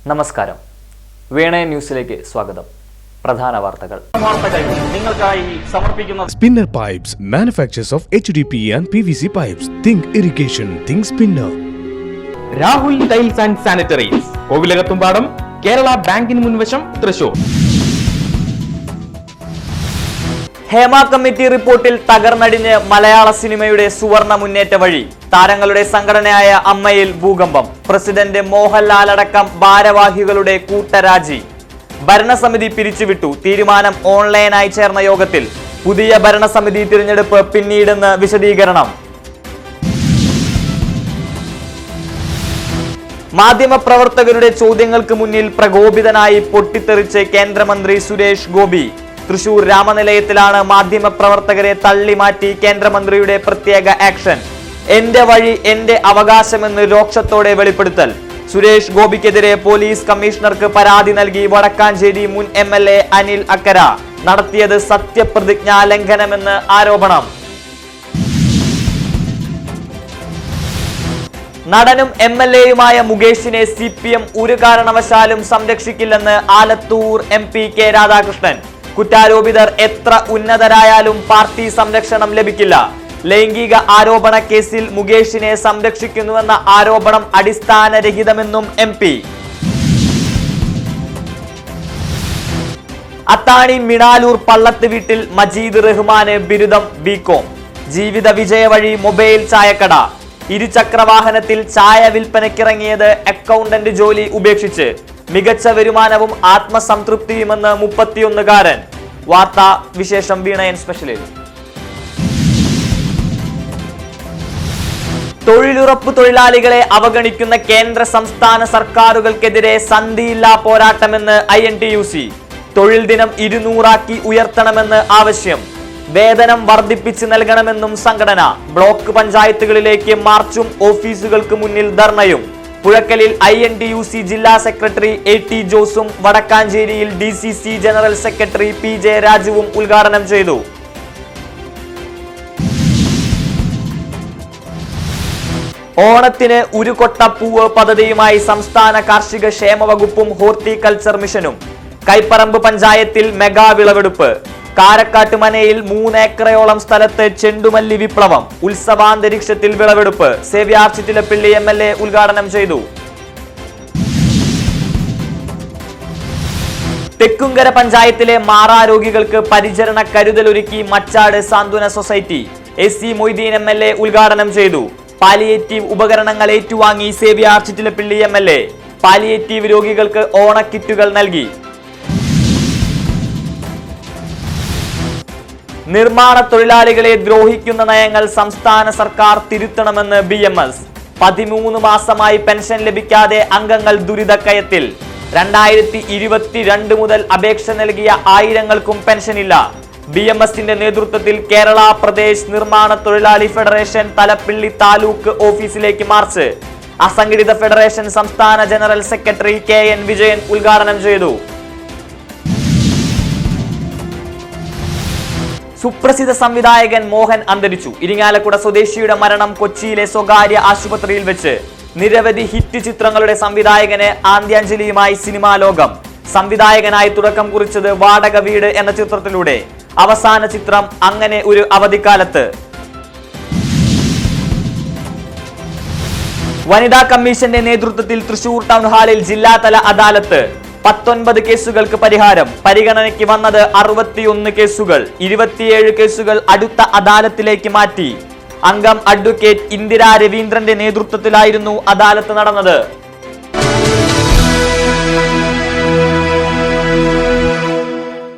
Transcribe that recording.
നമസ്കാരം. വീണ ന്യൂസിലേക്ക് സ്വാഗതം. പ്രധാന വാർത്തകൾ നിങ്ങൾക്കായി സമർപ്പിക്കുന്ന Spinner Pipes manufacturers of HDPE and PVC pipes. Think irrigation, think spinner. Rahul tiles and sanitaries, Kovilakathumpadam, Kerala ബാങ്കിന് മുൻവശം, തൃശൂർ. ഹേമ കമ്മിറ്റി റിപ്പോർട്ടിൽ തകർന്നടിഞ്ഞ് മലയാള സിനിമയുടെ സുവർണ മുന്നേറ്റ വഴി. താരങ്ങളുടെ സംഘടനയായ അമ്മയിൽ ഭൂകമ്പം. പ്രസിഡന്റ് മോഹൻലാൽ അടക്കം ഭാരവാഹികളുടെ കൂട്ടരാജി. ഭരണസമിതി പിരിച്ചുവിട്ടു. തീരുമാനം ഓൺലൈനായി ചേർന്ന യോഗത്തിൽ. പുതിയ ഭരണസമിതി തിരഞ്ഞെടുപ്പ് പിന്നീടെന്ന് വിശദീകരണം. മാധ്യമപ്രവർത്തകരുടെ ചോദ്യങ്ങൾക്ക് മുന്നിൽ പ്രകോപിതനായി പൊട്ടിത്തെറിച്ച് കേന്ദ്രമന്ത്രി സുരേഷ് ഗോപി. തൃശൂർ രാമനിലയത്തിലാണ് മാധ്യമപ്രവർത്തകരെ തള്ളിമാറ്റി കേന്ദ്രമന്ത്രിയുടെ പ്രത്യേക ആക്ഷൻ. എന്റെ വഴി എന്റെ അവകാശമെന്ന് രോക്ഷത്തോടെ വെളിപ്പെടുത്തൽ. സുരേഷ് ഗോപിക്കെതിരെ പോലീസ് കമ്മീഷണർക്ക് പരാതി നൽകി വടക്കാഞ്ചേരി മുൻ MLA അനിൽ അക്കര. നടത്തിയത് സത്യപ്രതിജ്ഞാ ലംഘനമെന്ന് ആരോപണം. നടനും MLAയുമായ മുകേഷിനെ CPM ഒരു കാരണവശാലും സംരക്ഷിക്കില്ലെന്ന് ആലത്തൂർ MP കെ രാധാകൃഷ്ണൻ. കുറ്റാരോപിതർ എത്ര ഉന്നതരായാലും പാർട്ടി സംരക്ഷണം ലഭിക്കില്ല. ലൈംഗിക ആരോപണ കേസിൽ മുകേഷിനെ സംരക്ഷിക്കുന്നുവെന്ന ആരോപണം അടിസ്ഥാനരഹിതമെന്നും MP. അത്താണി മിണാലൂർ പള്ളത്ത് വീട്ടിൽ മജീദ് റഹ്മാന് ബിരുദം B.Com. ജീവിത വിജയ വഴി മൊബൈൽ ചായക്കട. ഇരുചക്രവാഹനത്തിൽ ചായ വിൽപ്പനയ്ക്കിറങ്ങിയത് അക്കൗണ്ടന്റ് ജോലി ഉപേക്ഷിച്ച്. മികച്ച വരുമാനവും ആത്മസംതൃപ്തിയുമെന്ന് 31-കാരൻ. വാർത്താ വിശേഷം വീണയൻ സ്പെഷ്യലിൽ. തൊഴിലുറപ്പ് തൊഴിലാളികളെ അവഗണിക്കുന്ന കേന്ദ്ര സംസ്ഥാന സർക്കാരുകൾക്കെതിരെ സന്ധിയില്ലാ പോരാട്ടമെന്ന് INTUC. തൊഴിൽ ദിനം 200 ഉയർത്തണമെന്ന് ആവശ്യം. വേതനം വർദ്ധിപ്പിച്ച് നൽകണമെന്നും സംഘടന. ബ്ലോക്ക് പഞ്ചായത്തുകളിലേക്ക് മാർച്ചും ഓഫീസുകൾക്ക് മുന്നിൽ ധർണയും. പുഴക്കലിൽ INTUC ജില്ലാ secretary AT ജോസും വടക്കാഞ്ചേരിയിൽ DCC general secretary PJ രാജുവും ഉദ്ഘാടനം ചെയ്തു. ഓണത്തിന് ഒരു കൊട്ടപ്പൂവ് പദ്ധതിയുമായി സംസ്ഥാന കാർഷിക ക്ഷേമ വകുപ്പും ഹോർട്ടിക്കൾച്ചർ മിഷനും. കൈപ്പറമ്പ് പഞ്ചായത്തിൽ മെഗാ വിളവെടുപ്പ്. കാരക്കാട്ട് മനയിൽ 3 ഏക്കറയോളം സ്ഥലത്ത് ചെണ്ടുമല്ലി വിപ്ലവം. ഉത്സവാന്തരീക്ഷത്തിൽ വിളവെടുപ്പ്. സേവ്യാർ ചിറ്റിലപ്പിള്ളി MLA ഉദ്ഘാടനം ചെയ്തു. തെക്കുംകര പഞ്ചായത്തിലെ മാറാരോഗികൾക്ക് പരിചരണ കരുതലൊരുക്കി മച്ചാട് സാന്ത്വന സൊസൈറ്റി. AC മൊയ്തീൻ MLA ഉദ്ഘാടനം ചെയ്തു. പാലിയേറ്റീവ് ഉപകരണങ്ങൾ ഏറ്റുവാങ്ങി സേവ്യാർ ചിറ്റിലപ്പിള്ളി MLA. പാലിയേറ്റീവ് രോഗികൾക്ക് ഓണക്കിറ്റുകൾ നൽകി. നിർമ്മാണ തൊഴിലാളികളെ ദ്രോഹിക്കുന്ന നയങ്ങൾ സംസ്ഥാന സർക്കാർ തിരുത്തണമെന്ന് BMS. 13 മാസമായി പെൻഷൻ ലഭിക്കാതെ അംഗങ്ങൾ ദുരിതക്കയത്തിൽ. 2022 മുതൽ അപേക്ഷ നൽകിയ ആയിരങ്ങൾക്കും പെൻഷനില്ല. BMSന്റെ നേതൃത്വത്തിൽ കേരള പ്രദേശ് നിർമ്മാണ തൊഴിലാളി ഫെഡറേഷൻ തലപ്പിള്ളി താലൂക്ക് ഓഫീസിലേക്ക് മാർച്ച്. അസംഘടിത ഫെഡറേഷൻ സംസ്ഥാന ജനറൽ സെക്രട്ടറി KN വിജയൻ ഉദ്ഘാടനം ചെയ്തു. സുപ്രസിദ്ധ സംവിധായകൻ മോഹൻ അന്തരിച്ചു. ഇരിങ്ങാലക്കുട സ്വദേശിയുടെ മരണം കൊച്ചിയിലെ സ്വകാര്യ ആശുപത്രിയിൽ വെച്ച്. നിരവധി ഹിറ്റ് ചിത്രങ്ങളുടെ സംവിധായകന് ആദ്യാഞ്ജലിയുമായി സിനിമാ ലോകം. സംവിധായകനായി തുടക്കം കുറിച്ചത് വാടക വീട് എന്ന ചിത്രത്തിലൂടെ. അവസാന ചിത്രം അങ്ങനെ ഒരു അവധിക്കാലത്ത്. വനിതാ കമ്മീഷന്റെ നേതൃത്വത്തിൽ തൃശൂർ ടൗൺ ഹാളിൽ ജില്ലാതല അദാലത്ത്. 19 കേസുകൾക്ക് പരിഹാരം. പരിഗണനയ്ക്ക് വന്നത് 61 കേസുകൾ. 27 കേസുകൾ അടുത്ത അദാലത്തിലേക്ക് മാറ്റി. അംഗം അഡ്വക്കേറ്റ് ഇന്ദിരാ രവീന്ദ്രന്റെ നേതൃത്വത്തിലായിരുന്നു അദാലത്ത് നടന്നത്.